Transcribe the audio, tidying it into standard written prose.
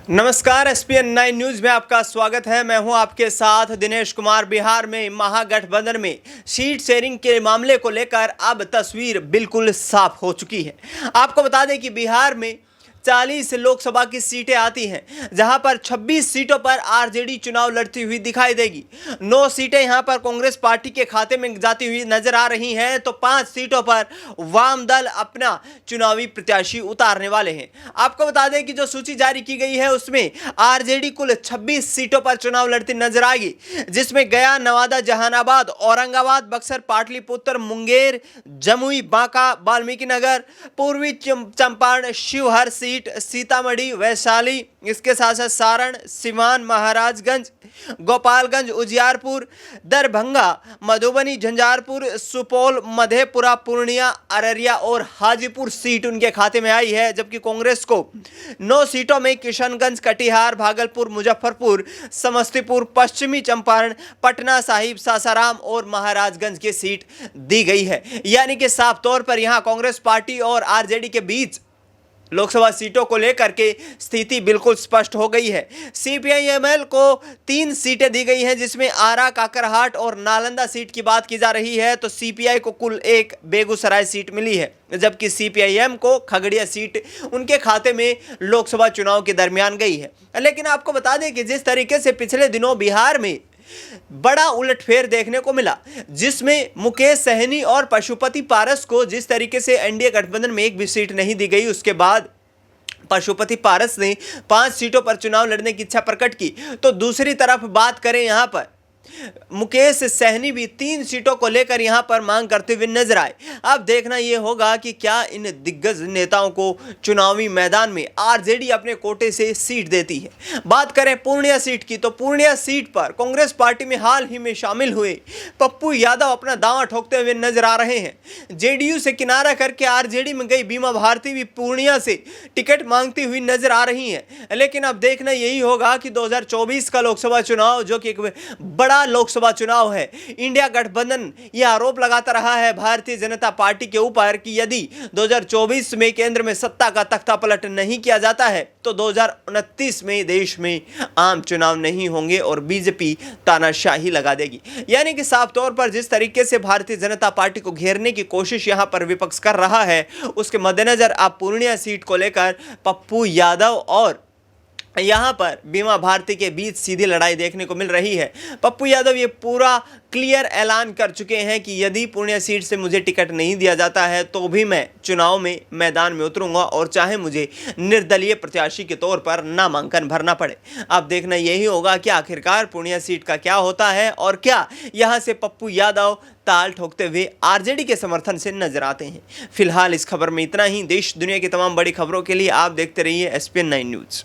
नमस्कार, ESPN 9 news में आपका स्वागत है। मैं हूं आपके साथ दिनेश कुमार। बिहार में महागठबंधन में सीट शेयरिंग के मामले को लेकर अब तस्वीर बिल्कुल साफ हो चुकी है। आपको बता दें कि बिहार में 40 लोकसभा की सीटें आती हैं, जहां पर 26 सीटों पर आरजेडी चुनाव लड़ती हुई दिखाई देगी। 9 सीटें यहां पर कांग्रेस पार्टी के खाते में जाती हुई नजर आ रही हैं, तो 5 सीटों पर वाम दल अपना चुनावी प्रत्याशी उतारने वाले हैं। आपको बता दें कि जो सूची जारी की गई है उसमें आरजेडी कुल 26 सीटों पर चुनाव लड़ती नजर आएगी, जिसमें गया, नवादा, जहानाबाद, औरंगाबाद, बक्सर, पाटलिपुत्र, मुंगेर, जमुई, बांका, वाल्मीकिनगर, पूर्वी चंपारण, शिवहर सीट, सीतामढ़ी, वैशाली, इसके साथ साथ सारण, सिवान, महाराजगंज, गोपालगंज, उजियारपुर, दरभंगा, मधुबनी, झंझारपुर, सुपौल, मधेपुरा, पूर्णिया, अररिया और हाजीपुर सीट उनके खाते में आई है। जबकि कांग्रेस को 9 सीटों में किशनगंज, कटिहार, भागलपुर, मुजफ्फरपुर, समस्तीपुर, पश्चिमी चंपारण, पटना साहिब, सासाराम और महाराजगंज की सीट दी गई है। यानी कि साफ तौर पर यहां कांग्रेस पार्टी और आरजेडी के बीच लोकसभा सीटों को लेकर के स्थिति बिल्कुल स्पष्ट हो गई है। सीपीआई-एमएल को 3 सीटें दी गई हैं, जिसमें आरा, काकरहाट और नालंदा सीट की बात की जा रही है। तो सीपीआई को कुल 1 बेगूसराय सीट मिली है, जबकि सीपीआई-एम को खगड़िया सीट उनके खाते में लोकसभा चुनाव के दरमियान गई है। लेकिन आपको बता दें कि जिस तरीके से पिछले दिनों बिहार में बड़ा उलटफेर देखने को मिला, जिसमें मुकेश सहनी और पशुपति पारस को जिस तरीके से एनडीए गठबंधन में एक भी सीट नहीं दी गई, उसके बाद पशुपति पारस ने 5 सीटों पर चुनाव लड़ने की इच्छा प्रकट की। तो दूसरी तरफ बात करें, यहां पर मुकेश सहनी भी 3 सीटों को लेकर यहां पर मांग करते हुए नजर आए। अब देखना यह होगा कि क्या इन दिग्गज नेताओं को चुनावी मैदान में आरजेडी अपने कोटे से सीट देती है। बात करें पूर्णिया सीट की, तो पूर्णिया सीट पर कांग्रेस पार्टी में हाल ही में शामिल हुए पप्पू यादव अपना दांव ठोकते हुए नजर आ रहे हैं। जेडीयू से किनारा करके आरजेडी में गई बीमा भारती भी पूर्णिया से टिकट मांगती हुई नजर आ रही हैं। लेकिन अब देखना यही होगा कि 2024 का लोकसभा चुनाव, जो कि एक बड़ा लोकसभा चुनाव है, इंडिया गठबंधन यह आरोप लगाता रहा है भारतीय जनता पार्टी के ऊपर कि यदि 2024 में केंद्र में सत्ता का तख्ता पलट नहीं किया जाता है तो 2029 में देश में आम चुनाव नहीं होंगे और बीजेपी तानाशाही लगा देगी। यानी कि साफ तौर पर जिस तरीके से भारतीय जनता पार्टी को घेरने की कोशिश यहां पर विपक्ष कर रहा है, उसके मद्देनजर आप पूर्णिया सीट को लेकर पप्पू यादव और यहां पर बीमा भारती के बीच सीधी लड़ाई देखने को मिल रही है। पप्पू यादव ये पूरा क्लियर ऐलान कर चुके हैं कि यदि पूर्णिया सीट से मुझे टिकट नहीं दिया जाता है तो भी मैं चुनाव में मैदान में उतरूंगा, और चाहे मुझे निर्दलीय प्रत्याशी के तौर पर नामांकन भरना पड़े। अब देखना यही होगा कि आखिरकार पूर्णिया सीट का क्या होता है और क्या यहां से पप्पू यादव ताल ठोकते हुए आरजेडी के समर्थन से नजर आते हैं। फिलहाल इस खबर में इतना ही। देश दुनिया की तमाम बड़ी खबरों के लिए आप देखते रहिए एसपीएन 9 न्यूज।